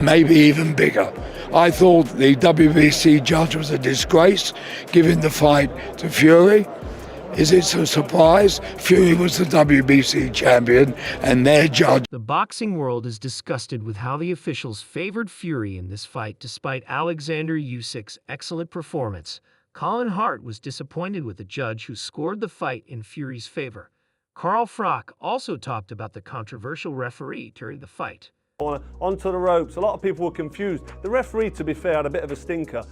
maybe even bigger. I thought the WBC judge was a disgrace, giving the fight to Fury. Is it a surprise? Fury was the WBC champion and their judge. The boxing world is disgusted with how the officials favored Fury in this fight despite Oleksandr Usyk's excellent performance. Colin Hart was disappointed with the judge who scored the fight in Fury's favor. Carl Froch also talked about the controversial referee during the fight. Onto the ropes. A lot of people were confused. The referee, to be fair, had a bit of a stinker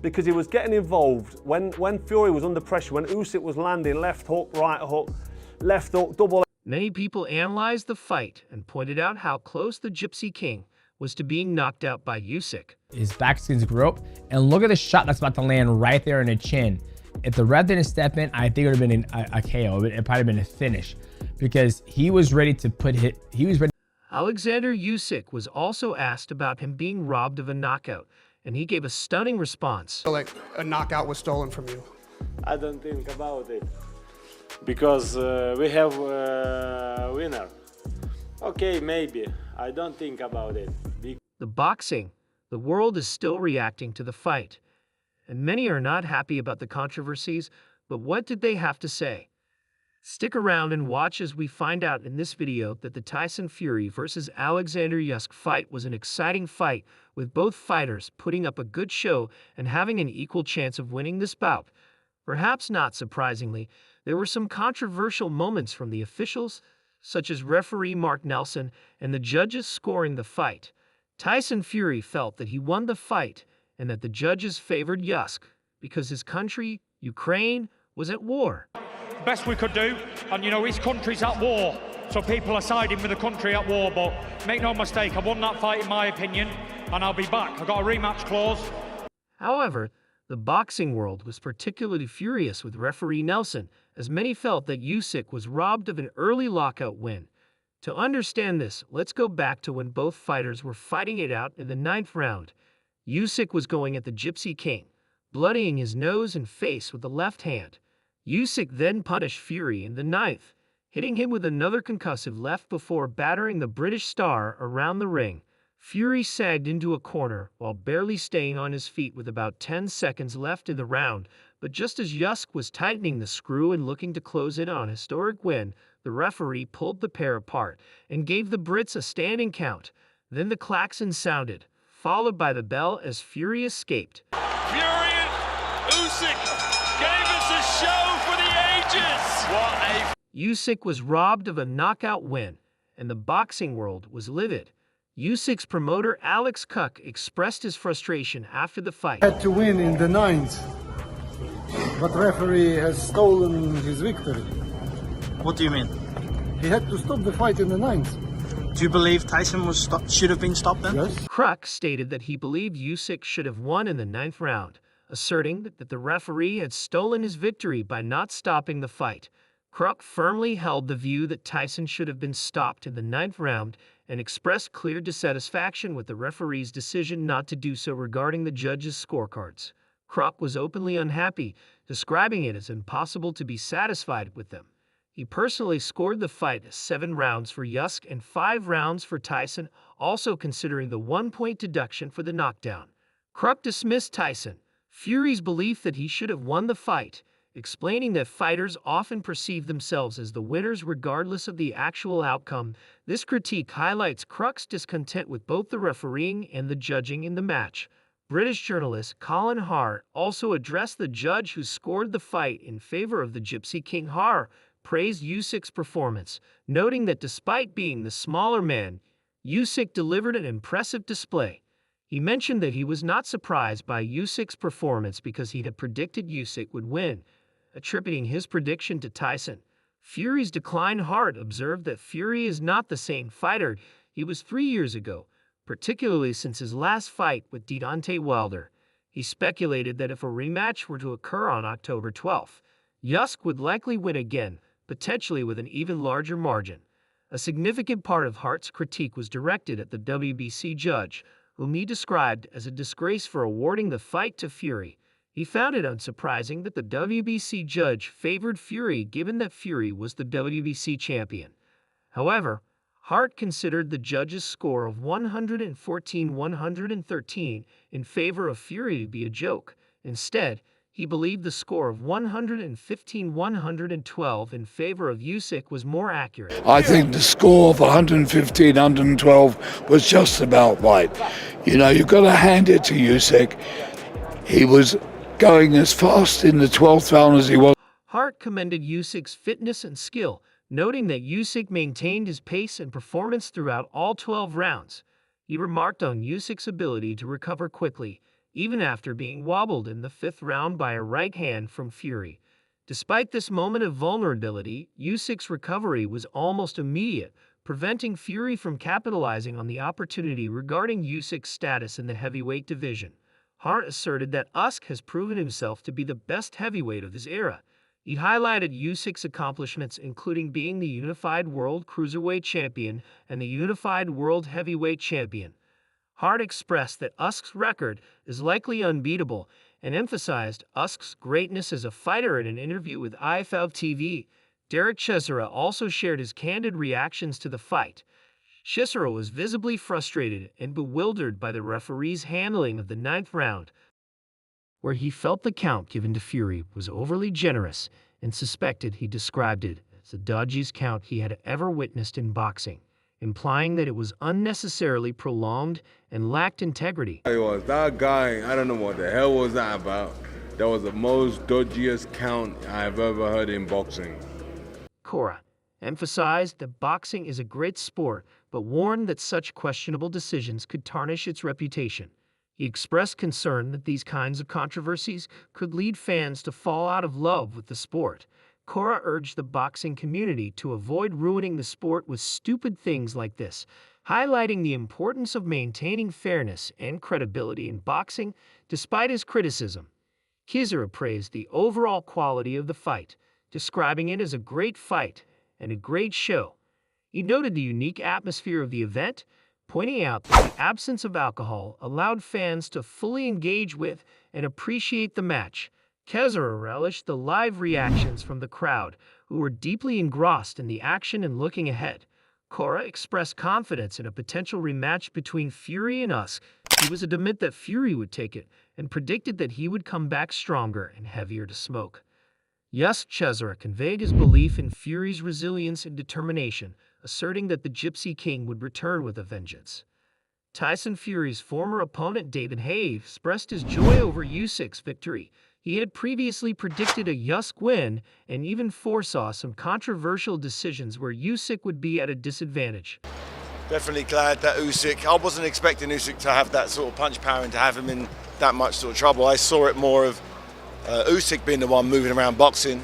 because he was getting involved when Fury was under pressure, when Usyk was landing left hook, right hook, left hook, double. Many people analyzed the fight and pointed out how close the Gypsy King was to being knocked out by Usyk. His back against the rope, and look at the shot that's about to land right there in the chin. If the ref didn't step in, I think it would have been a KO. It probably been a finish because he was ready to put hit. He was ready. Oleksandr Usyk was also asked about him being robbed of a knockout, and he gave a stunning response. Like a knockout was stolen from you. I don't think about it because we have a winner. Okay, maybe. I don't think about it. The world is still reacting to the fight, and many are not happy about the controversies, but what did they have to say? Stick around and watch as we find out in this video that the Tyson Fury versus Oleksandr Usyk fight was an exciting fight, with both fighters putting up a good show and having an equal chance of winning this bout. Perhaps not surprisingly, there were some controversial moments from the officials, such as referee Mark Nelson and the judges scoring the fight. Tyson Fury felt that he won the fight and that the judges favored Usyk because his country, Ukraine, was at war. Best we could do, and his country's at war, so people are siding with the country at war, but make no mistake, I won that fight in my opinion, and I'll be back. I've got a rematch clause. However, the boxing world was particularly furious with referee Nelson, as many felt that Usyk was robbed of an early lockout win. To understand this, let's go back to when both fighters were fighting it out in the 9th round. Usyk was going at the Gypsy King, bloodying his nose and face with the left hand. Usyk then punished Fury in the 9th, hitting him with another concussive left before battering the British star around the ring. Fury sagged into a corner while barely staying on his feet with about 10 seconds left in the round, but just as Usyk was tightening the screw and looking to close in on a historic win, the referee pulled the pair apart and gave the Brits a standing count. Then the klaxon sounded, followed by the bell as Fury escaped. Fury and Usyk gave us a show for the ages! What a... Usyk was robbed of a knockout win, and the boxing world was livid. Usyk's promoter Alex Cook expressed his frustration after the fight. Had to win in the 9th, but referee has stolen his victory. What do you mean? He had to stop the fight in the 9th. Do you believe Tyson should have been stopped then? Yes. Cook stated that he believed Usyk should have won in the 9th round, asserting that the referee had stolen his victory by not stopping the fight. Cook firmly held the view that Tyson should have been stopped in the 9th round and expressed clear dissatisfaction with the referee's decision not to do so regarding the judges' scorecards. Cook was openly unhappy, describing it as impossible to be satisfied with them. He personally scored the fight as 7 rounds for Usyk and 5 rounds for Tyson, also considering the 1-point deduction for the knockdown. Cook dismissed Tyson Fury's belief that he should have won the fight, explaining that fighters often perceive themselves as the winners regardless of the actual outcome. This critique highlights Cook's discontent with both the refereeing and the judging in the match. British journalist Colin Hart also addressed the judge who scored the fight in favor of the Gypsy King. Hart praised Usyk's performance, noting that despite being the smaller man, Usyk delivered an impressive display. He mentioned that he was not surprised by Usyk's performance because he had predicted Usyk would win, attributing his prediction to Tyson. Fury's decline. Hart observed that Fury is not the same fighter he was 3 years ago, particularly since his last fight with Deontay Wilder. He speculated that if a rematch were to occur on October 12th, Usyk would likely win again, potentially with an even larger margin. A significant part of Hart's critique was directed at the WBC judge, whom he described as a disgrace for awarding the fight to Fury. He found it unsurprising that the WBC judge favored Fury given that Fury was the WBC champion. However, Hart considered the judge's score of 114-113 in favor of Fury to be a joke. Instead, he believed the score of 115-112 in favor of Usyk was more accurate. I think the score of 115-112 was just about right. You know, you've got to hand it to Usyk. He was going as fast in the 12th round as he was. Hart commended Usyk's fitness and skill, noting that Usyk maintained his pace and performance throughout all 12 rounds. He remarked on Usyk's ability to recover quickly, even after being wobbled in the 5th round by a right hand from Fury. Despite this moment of vulnerability, Usyk's recovery was almost immediate, preventing Fury from capitalizing on the opportunity regarding Usyk's status in the heavyweight division. Hart asserted that Usyk has proven himself to be the best heavyweight of his era. He highlighted Usyk's accomplishments, including being the Unified World Cruiserweight Champion and the Unified World Heavyweight Champion. Hart expressed that Usyk's record is likely unbeatable and emphasized Usyk's greatness as a fighter in an interview with IFL TV. Derek Chisora also shared his candid reactions to the fight. Chisora was visibly frustrated and bewildered by the referee's handling of the 9th round, where he felt the count given to Fury was overly generous and suspected he described it as the dodgiest count he had ever witnessed in boxing, implying that it was unnecessarily prolonged and lacked integrity. That guy, I don't know what the hell was that about. That was the most dodgiest count I've ever heard in boxing. Cora emphasized that boxing is a great sport, but warned that such questionable decisions could tarnish its reputation. He expressed concern that these kinds of controversies could lead fans to fall out of love with the sport. Cora urged the boxing community to avoid ruining the sport with stupid things like this, highlighting the importance of maintaining fairness and credibility in boxing despite his criticism. Chisora praised the overall quality of the fight, describing it as a great fight and a great show. He noted the unique atmosphere of the event, pointing out that the absence of alcohol allowed fans to fully engage with and appreciate the match. Chisora relished the live reactions from the crowd, who were deeply engrossed in the action and looking ahead. Cora expressed confidence in a potential rematch between Fury and Usyk. He was adamant that Fury would take it and predicted that he would come back stronger and heavier to smoke. Chisora conveyed his belief in Fury's resilience and determination, asserting that the Gypsy King would return with a vengeance. Tyson Fury's former opponent David Haye expressed his joy over Usyk's victory. He had previously predicted a Usyk win and even foresaw some controversial decisions where Usyk would be at a disadvantage. Definitely glad that Usyk, I wasn't expecting Usyk to have that sort of punch power and to have him in that much sort of trouble. I saw it more of Usyk being the one moving around boxing,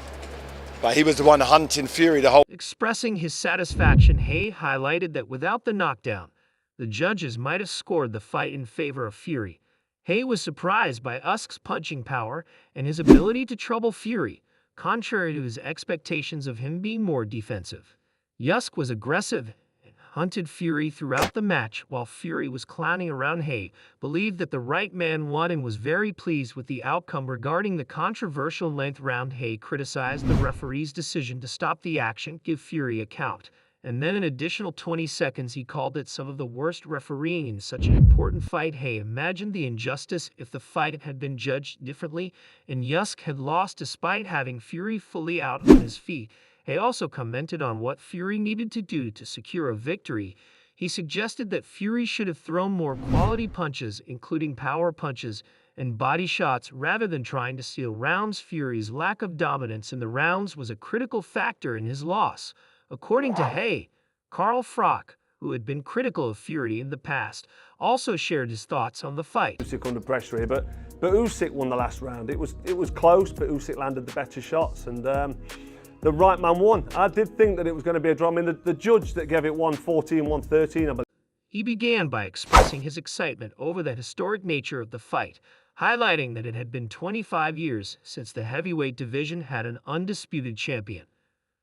but he was the one hunting Fury the whole. Expressing his satisfaction, Haye highlighted that without the knockdown, the judges might have scored the fight in favor of Fury. Haye was surprised by Usyk's punching power and his ability to trouble Fury, contrary to his expectations of him being more defensive. Usyk was aggressive and hunted Fury throughout the match, while Fury was clowning around. Haye believed that the right man won and was very pleased with the outcome. Regarding the controversial 9th round, Haye criticized the referee's decision to stop the action, give Fury a count, and then an additional 20 seconds. He called it some of the worst refereeing in such an important fight. Haye imagined the injustice if the fight had been judged differently and Usyk had lost despite having Fury fully out on his feet. Haye also commented on what Fury needed to do to secure a victory. He suggested that Fury should have thrown more quality punches, including power punches and body shots, rather than trying to steal rounds. Fury's lack of dominance in the rounds was a critical factor in his loss. According to Haye, Carl Froch, who had been critical of Fury in the past, also shared his thoughts on the fight. Usyk under pressure here, but Usyk won the last round. It was close, but Usyk landed the better shots, and the right man won. I did think that it was going to be a draw. I mean, the judge that gave it 114, 113, I believe. He began by expressing his excitement over the historic nature of the fight, highlighting that it had been 25 years since the heavyweight division had an undisputed champion.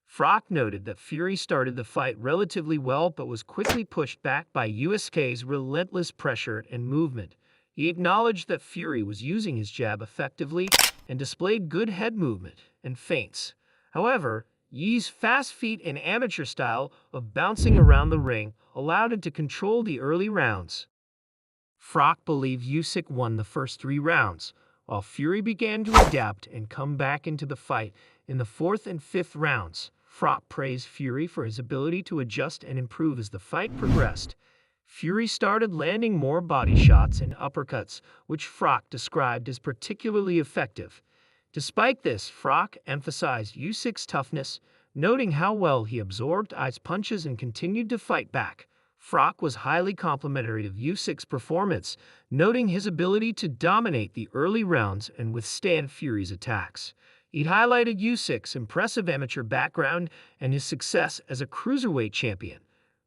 Froch noted that Fury started the fight relatively well but was quickly pushed back by Usyk relentless pressure and movement. He acknowledged that Fury was using his jab effectively and displayed good head movement and feints. However, Yi's fast feet and amateur style of bouncing around the ring allowed him to control the early rounds. Froch believed Usyk won the first 3 rounds, while Fury began to adapt and come back into the fight in the 4th and 5th rounds. Froch praised Fury for his ability to adjust and improve as the fight progressed. Fury started landing more body shots and uppercuts, which Froch described as particularly effective. Despite this, Froch emphasized Usyk's toughness, noting how well he absorbed I's punches and continued to fight back. Froch was highly complimentary of Usyk's performance, noting his ability to dominate the early rounds and withstand Fury's attacks. He highlighted Usyk's impressive amateur background and his success as a cruiserweight champion.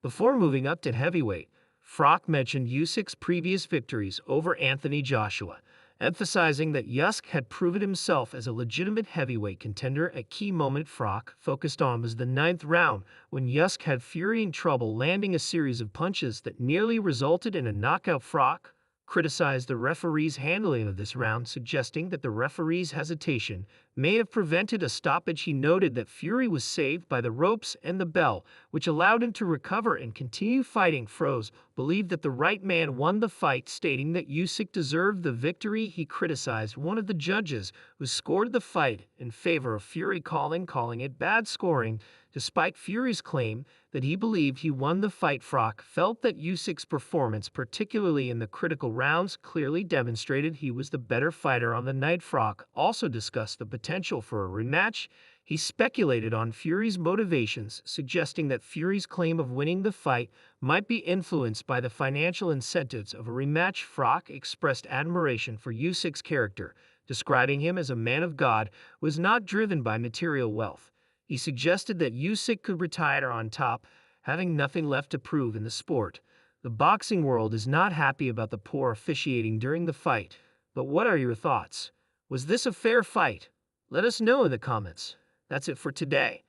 Before moving up to heavyweight, Froch mentioned Usyk's previous victories over Anthony Joshua, emphasizing that Usyk had proven himself as a legitimate heavyweight contender. A key moment Froch focused on was the 9th round, when Usyk had Fury in trouble, landing a series of punches that nearly resulted in a knockout. Froch criticized the referee's handling of this round, suggesting that the referee's hesitation may have prevented a stoppage. He noted that Fury was saved by the ropes and the bell, which allowed him to recover and continue fighting. Froch believed that the right man won the fight, stating that Usyk deserved the victory. He criticized one of the judges who scored the fight in favor of Fury, calling it bad scoring. Despite Fury's claim that he believed he won the fight, Froch felt that Usyk's performance, particularly in the critical rounds, clearly demonstrated he was the better fighter on the night. Froch also discussed the potential for a rematch. He speculated on Fury's motivations, suggesting that Fury's claim of winning the fight might be influenced by the financial incentives of a rematch. Froch expressed admiration for Usyk's character, describing him as a man of God who was not driven by material wealth. He suggested that Usyk could retire on top, having nothing left to prove in the sport. The boxing world is not happy about the poor officiating during the fight. But what are your thoughts? Was this a fair fight? Let us know in the comments. That's it for today.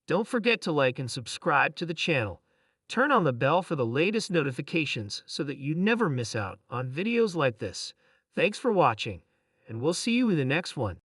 Don't forget to like and subscribe to the channel. Turn on the bell for the latest notifications so that you never miss out on videos like this. Thanks for watching, and we'll see you in the next one.